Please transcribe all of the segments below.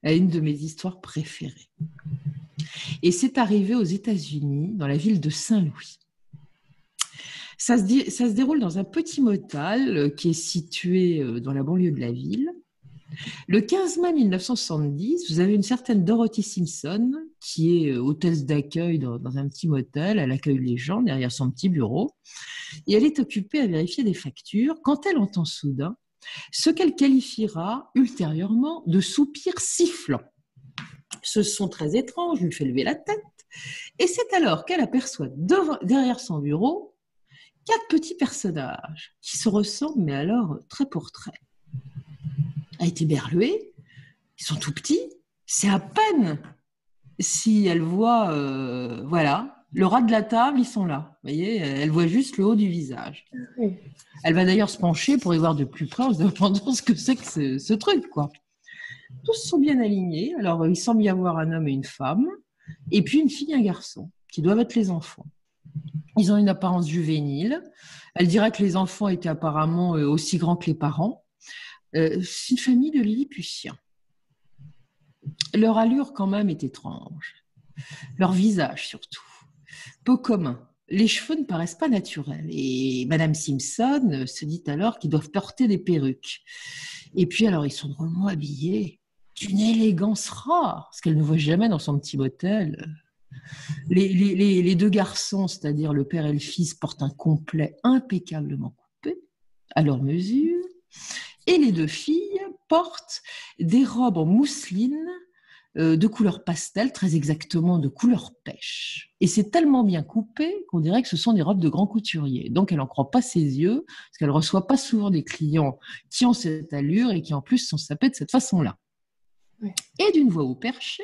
à une de mes histoires préférées. Et c'est arrivé aux États-Unis, dans la ville de Saint-Louis. Ça se déroule dans un petit motel qui est situé dans la banlieue de la ville. Le 15 mai 1970, vous avez une certaine Dorothy Simpson qui est hôtesse d'accueil dans un petit motel. Elle accueille les gens derrière son petit bureau et elle est occupée à vérifier des factures quand elle entend soudain ce qu'elle qualifiera ultérieurement de soupirs sifflants. Ce son très étrange lui fait lever la tête et c'est alors qu'elle aperçoit derrière son bureau 4 petits personnages qui se ressemblent, mais alors trait pour trait. Elle est éberluée, ils sont tout petits, c'est à peine si elle voit, le ras de la table, ils sont là. Vous voyez, elle voit juste le haut du visage. Oui. Elle va d'ailleurs se pencher pour y voir de plus près en se demandant ce que c'est que ce truc, quoi. Tous sont bien alignés, alors il semble y avoir un homme et une femme, et puis une fille et un garçon, qui doivent être les enfants. Ils ont une apparence juvénile. Elle dirait que les enfants étaient apparemment aussi grands que les parents. C'est une famille de Lilliputiens. Leur allure quand même est étrange. Leur visage surtout. Peu commun. Les cheveux ne paraissent pas naturels. Et Madame Simpson se dit alors qu'ils doivent porter des perruques. Et puis alors ils sont drôlement habillés d'une élégance rare, ce qu'elle ne voit jamais dans son petit motel. Les 2 garçons, c'est-à-dire le père et le fils, portent un complet impeccablement coupé, à leur mesure. Et les 2 filles portent des robes en mousseline de couleur pastel, très exactement de couleur pêche. Et c'est tellement bien coupé qu'on dirait que ce sont des robes de grand couturier. Donc elle n'en croit pas ses yeux, parce qu'elle ne reçoit pas souvent des clients qui ont cette allure et qui en plus sont sapés de cette façon-là. Oui. Et d'une voix au perché,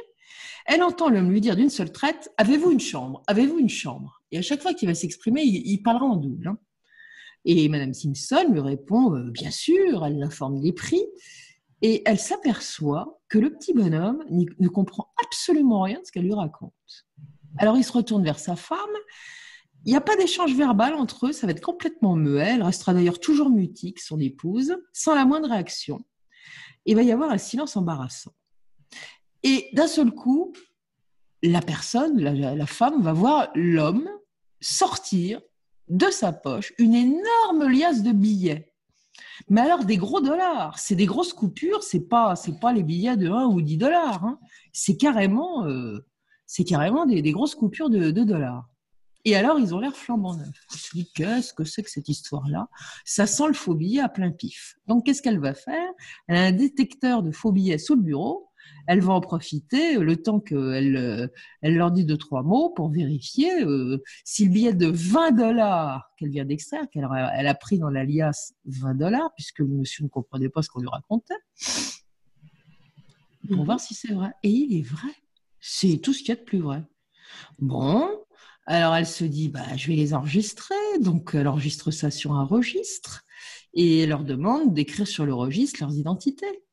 elle entend l'homme lui dire d'une seule traite « Avez-vous une chambre ? Avez-vous une chambre ?» Et à chaque fois qu'il va s'exprimer, il parlera en double. Hein. Et Madame Simpson lui répond « Bien sûr », elle l'informe des prix. Et elle s'aperçoit que le petit bonhomme ne comprend absolument rien de ce qu'elle lui raconte. Alors il se retourne vers sa femme. Il n'y a pas d'échange verbal entre eux, ça va être complètement muet. Elle restera d'ailleurs toujours mutique, son épouse, sans la moindre réaction. Il va y avoir un silence embarrassant. Et d'un seul coup, la personne, la femme, va voir l'homme sortir de sa poche une énorme liasse de billets. Mais alors des gros dollars, c'est des grosses coupures, c'est pas les billets de 1 ou 10 dollars. Hein. C'est carrément des grosses coupures de dollars. Et alors, ils ont l'air flambant neufs. Je me dis, qu'est-ce que c'est que cette histoire-là ? Ça sent le faux billet à plein pif. Donc, qu'est-ce qu'elle va faire ? Elle a un détecteur de faux billets sous le bureau. Elle va en profiter le temps qu'elle leur dit 2-3 mots pour vérifier si le billet de 20 dollars qu'elle vient d'extraire, elle a pris dans la liasse 20 dollars, puisque le monsieur ne comprenait pas ce qu'on lui racontait, pour voir si c'est vrai. Et il est vrai. C'est tout ce qu'il y a de plus vrai. Bon, alors elle se dit, je vais les enregistrer. Donc, elle enregistre ça sur un registre et elle leur demande d'écrire sur le registre leurs identités.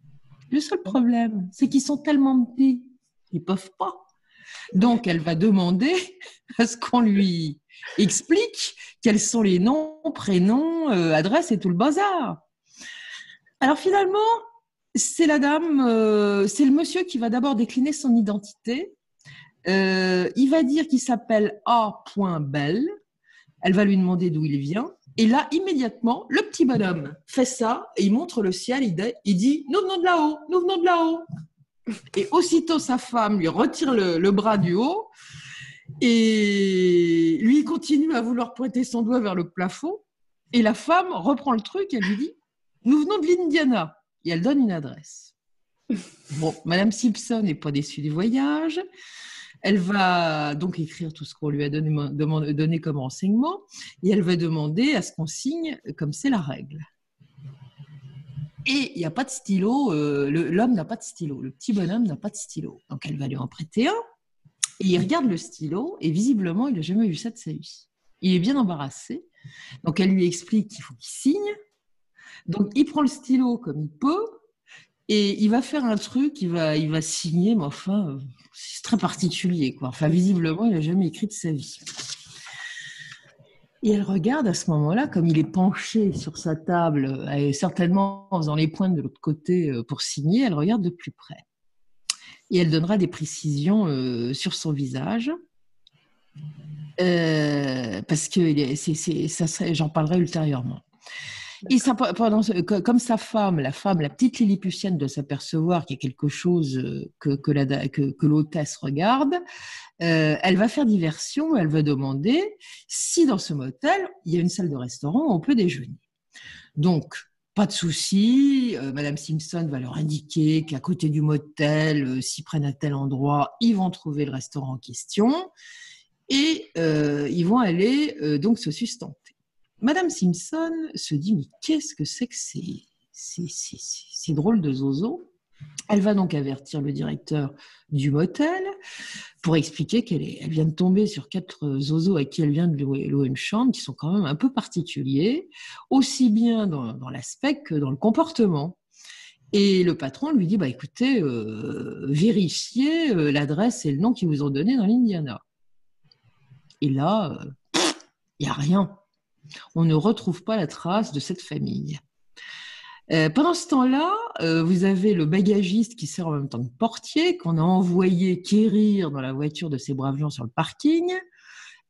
Le seul problème, c'est qu'ils sont tellement petits, ils ne peuvent pas. Donc, elle va demander à ce qu'on lui explique quels sont les noms, prénoms, adresses et tout le bazar. Alors finalement, c'est la dame, c'est le monsieur qui va d'abord décliner son identité. Il va dire qu'il s'appelle A.Bell. Elle va lui demander d'où il vient. Et là, immédiatement, le petit bonhomme fait ça et il montre le ciel. Il dit « Nous venons de là-haut, nous venons de là-haut ». Et aussitôt, sa femme lui retire le bras du haut et lui continue à vouloir pointer son doigt vers le plafond. Et la femme reprend le truc et elle lui dit « Nous venons de l'Indiana ». Et elle donne une adresse. Bon, Madame Simpson n'est pas déçue du voyage. Elle va donc écrire tout ce qu'on lui a donné comme renseignement et elle va demander à ce qu'on signe comme c'est la règle. Et il n'y a pas de stylo, l'homme n'a pas de stylo, le petit bonhomme n'a pas de stylo. Donc elle va lui en prêter un et il regarde le stylo et visiblement il n'a jamais vu ça de sa vie. Il est bien embarrassé, donc elle lui explique qu'il faut qu'il signe. Donc il prend le stylo comme il peut. Et il va faire un truc, il va signer, mais enfin, c'est très particulier, quoi. Enfin, visiblement, il n'a jamais écrit de sa vie. Et elle regarde à ce moment-là, comme il est penché sur sa table, certainement en faisant les pointes de l'autre côté pour signer, elle regarde de plus près. et elle donnera des précisions sur son visage. Parce que j'en parlerai ultérieurement. Et ça, comme sa femme, la petite Lilliputienne, doit s'apercevoir qu'il y a quelque chose que l'hôtesse regarde, elle va faire diversion, elle va demander si dans ce motel, il y a une salle de restaurant où on peut déjeuner. Donc, pas de souci, Madame Simpson va leur indiquer qu'à côté du motel, s'ils prennent à tel endroit, ils vont trouver le restaurant en question et ils vont aller donc se sustenter. Madame Simpson se dit, mais qu'est-ce que c'est que ces drôles de zozo? Elle va donc avertir le directeur du motel pour expliquer qu'elle vient de tomber sur 4 zozos à qui elle vient de louer une chambre, qui sont quand même un peu particuliers, aussi bien dans l'aspect que dans le comportement. Et le patron lui dit, écoutez, vérifiez l'adresse et le nom qu'ils vous ont donné dans l'Indiana. Et là, il n'y a rien. On ne retrouve pas la trace de cette famille. Pendant ce temps-là, vous avez le bagagiste qui sert en même temps que portier, qu'on a envoyé quérir dans la voiture de ces braves gens sur le parking,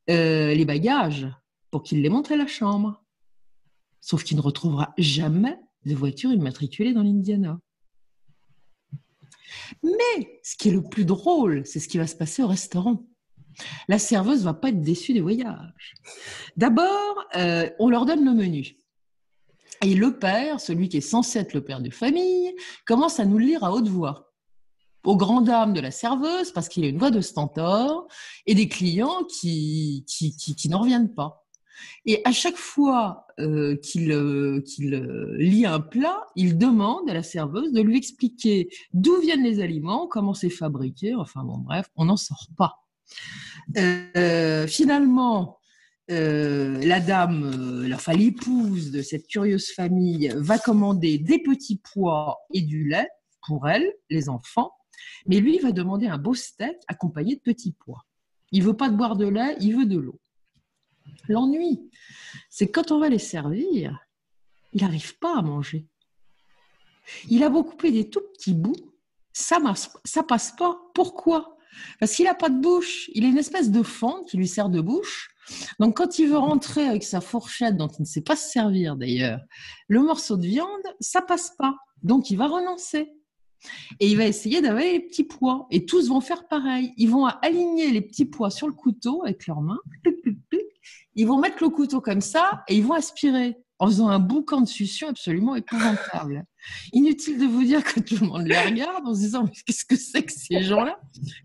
les bagages, pour qu'il les montre à la chambre. Sauf qu'il ne retrouvera jamais de voiture immatriculée dans l'Indiana. Mais ce qui est le plus drôle, c'est ce qui va se passer au restaurant. La serveuse ne va pas être déçue des voyages. D'abord, on leur donne le menu. Et le père, celui qui est censé être le père de famille, commence à nous le lire à haute voix. Aux grandes dames de la serveuse, parce qu'il a une voix de stentor, et des clients qui n'en reviennent pas. Et à chaque fois qu'il lit un plat, il demande à la serveuse de lui expliquer d'où viennent les aliments, comment c'est fabriqué, enfin bon bref, on n'en sort pas. Finalement, la dame, l'épouse de cette curieuse famille va commander des petits pois et du lait pour elle, les enfants, mais lui, il va demander un beau steak accompagné de petits pois. Il veut pas de boire de lait, il veut de l'eau. L'ennui, c'est que quand on va les servir, il n'arrive pas à manger. Il a beau couper des tout petits bouts, ça passe pas. Pourquoi ? Parce qu'il n'a pas de bouche. Il a une espèce de fente qui lui sert de bouche. Donc, quand il veut rentrer avec sa fourchette, dont il ne sait pas se servir d'ailleurs, le morceau de viande, ça passe pas. Donc, il va renoncer. Et il va essayer d'avaler les petits pois. Et tous vont faire pareil. Ils vont aligner les petits pois sur le couteau avec leurs mains. Ils vont mettre le couteau comme ça et ils vont aspirer en faisant un boucan de succion absolument épouvantable. Inutile de vous dire que tout le monde les regarde en se disant « Mais qu'est-ce que c'est que ces gens-là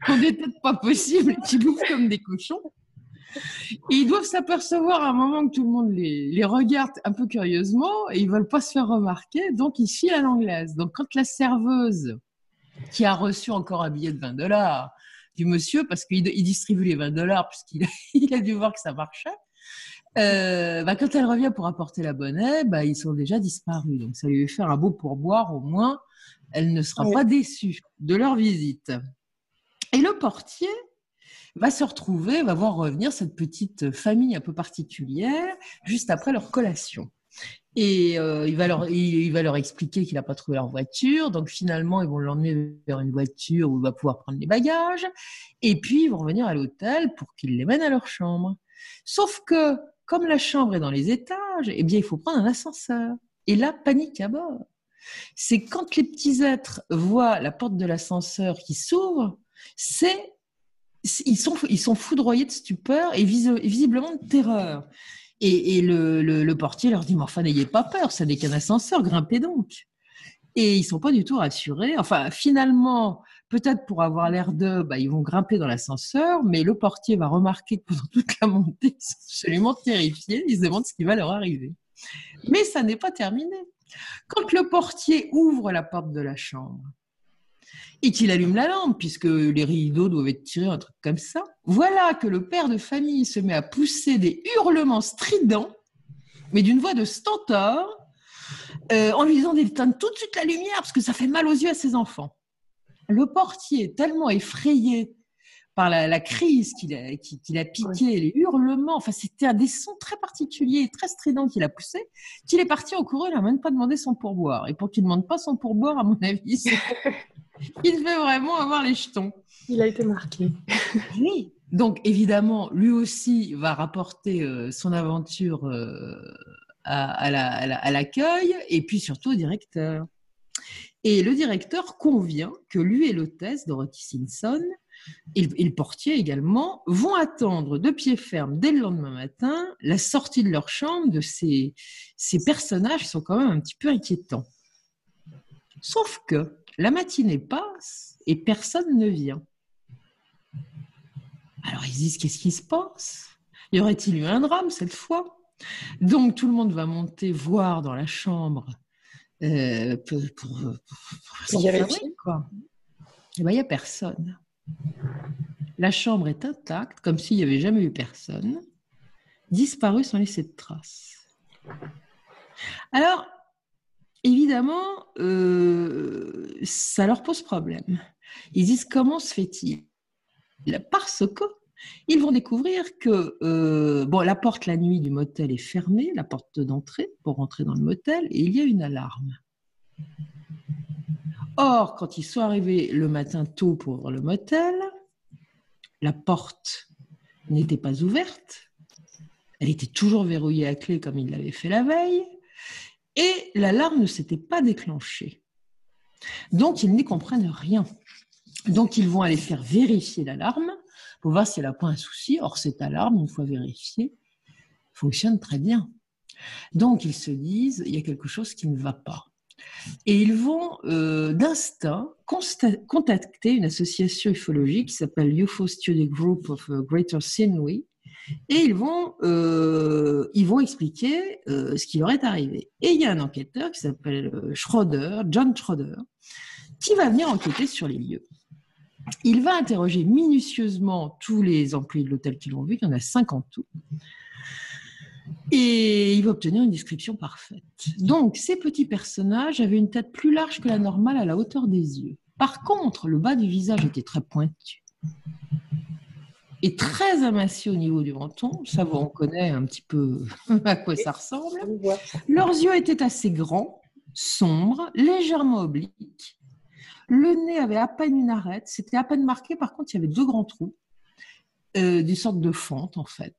qu'on n'est peut-être pas possible et qui bouffent comme des cochons ?» Et ils doivent s'apercevoir à un moment que tout le monde les regarde un peu curieusement et ils ne veulent pas se faire remarquer, donc ils filent à l'anglaise. Donc quand la serveuse, qui a reçu encore un billet de $20 du monsieur, parce qu'il distribue les $20 puisqu'il a dû voir que ça marchait, quand elle revient pour apporter la monnaie, ils sont déjà disparus. Donc ça lui fait faire un beau pourboire, au moins elle ne sera pas déçue de leur visite. Et le portier va se retrouver, va voir revenir cette petite famille un peu particulière juste après leur collation. Et il va leur expliquer qu'il n'a pas trouvé leur voiture. Donc finalement, ils vont l'emmener vers une voiture où il va pouvoir prendre les bagages. Et puis, ils vont revenir à l'hôtel pour qu'il les mène à leur chambre. Sauf que, comme la chambre est dans les étages, eh bien, il faut prendre un ascenseur. Et là, panique à bord. C'est quand les petits êtres voient la porte de l'ascenseur qui s'ouvre, ils sont foudroyés de stupeur et visiblement de terreur. Et le portier leur dit « Mais enfin, n'ayez pas peur, ça n'est qu'un ascenseur, grimpez donc !» Et ils ne sont pas du tout rassurés. Enfin, finalement, peut-être pour avoir l'air d'eux, ils vont grimper dans l'ascenseur, mais le portier va remarquer que pendant toute la montée, ils sont absolument terrifiés, ils se demandent ce qui va leur arriver. Mais ça n'est pas terminé. Quand le portier ouvre la porte de la chambre et qu'il allume la lampe, puisque les rideaux doivent être tirés, un truc comme ça, voilà que le père de famille se met à pousser des hurlements stridents, mais d'une voix de stentor, en lui disant d'éteindre tout de suite la lumière, parce que ça fait mal aux yeux à ses enfants. Le portier, tellement effrayé, par la crise qu'il a piqué, les hurlements. Enfin, c'était des sons très particuliers, très stridents qu'il a poussés, qu'il est parti en courant, il n'a même pas demandé son pourboire. Et pour qu'il ne demande pas son pourboire, à mon avis, il devait vraiment avoir les jetons. Il a été marqué. Oui. Donc, évidemment, lui aussi va rapporter son aventure à l'accueil et puis surtout au directeur. Et le directeur convient que lui et l'hôtesse, Dorothy Simpson, et le portier également, vont attendre de pied ferme dès le lendemain matin la sortie de leur chambre de ces personnages qui sont quand même un petit peu inquiétants. Sauf que la matinée passe et personne ne vient. Alors ils disent, qu'est-ce qui se passe? Y aurait-il eu un drame cette fois? Donc tout le monde va monter voir dans la chambre pour vérifier, quoi. Et bien il n'y a personne. La chambre est intacte, comme s'il n'y avait jamais eu personne, disparue sans laisser de traces. Alors, évidemment, ça leur pose problème. Ils disent, comment se fait-il? Parce que ils vont découvrir que la porte la nuit du motel est fermée, la porte d'entrée pour rentrer dans le motel, et il y a une alarme. Or, quand ils sont arrivés le matin tôt pour voir le motel, la porte n'était pas ouverte, elle était toujours verrouillée à clé comme ils l'avaient fait la veille, et l'alarme ne s'était pas déclenchée. Donc, ils n'y comprennent rien. Donc, ils vont aller faire vérifier l'alarme pour voir si elle n'a pas un souci. Or, cette alarme, une fois vérifiée, fonctionne très bien. Donc, ils se disent, il y a quelque chose qui ne va pas. Et ils vont, d'instinct, contacter une association ufologique qui s'appelle UFO Study Group of Greater St. Louis, et ils vont expliquer ce qui leur est arrivé. Et il y a un enquêteur qui s'appelle John Schroeder, qui va venir enquêter sur les lieux. Il va interroger minutieusement tous les employés de l'hôtel qui l'ont vu, il y en a 5 en tout, et il va obtenir une description parfaite. Donc, ces petits personnages avaient une tête plus large que la normale à la hauteur des yeux. Par contre, le bas du visage était très pointu et très amacié au niveau du menton. Ça, on connaît un petit peu à quoi ça ressemble. Leurs yeux étaient assez grands, sombres, légèrement obliques. Le nez avait à peine une arête, c'était à peine marqué. Par contre, il y avait 2 grands trous, d'une sorte de fente en fait.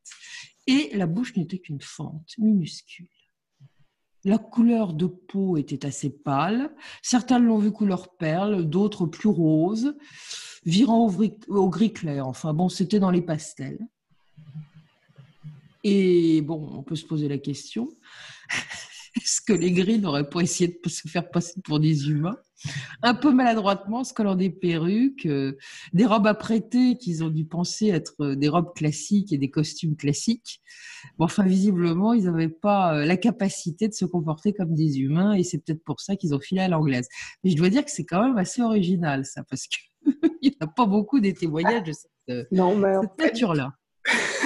Et la bouche n'était qu'une fente minuscule. La couleur de peau était assez pâle. Certains l'ont vu couleur perle, d'autres plus rose, virant au gris clair. Enfin bon, c'était dans les pastels. Et bon, on peut se poser la question, est-ce que les gris n'auraient pas essayé de se faire passer pour des humains? Un peu maladroitement, en se collant des perruques, des robes apprêtées qu'ils ont dû penser être des robes classiques et des costumes classiques. Bon, enfin, visiblement, ils n'avaient pas la capacité de se comporter comme des humains, et c'est peut-être pour ça qu'ils ont filé à l'anglaise. Mais je dois dire que c'est quand même assez original, ça, parce qu'il n'y a pas beaucoup des témoignages de cette nature-là.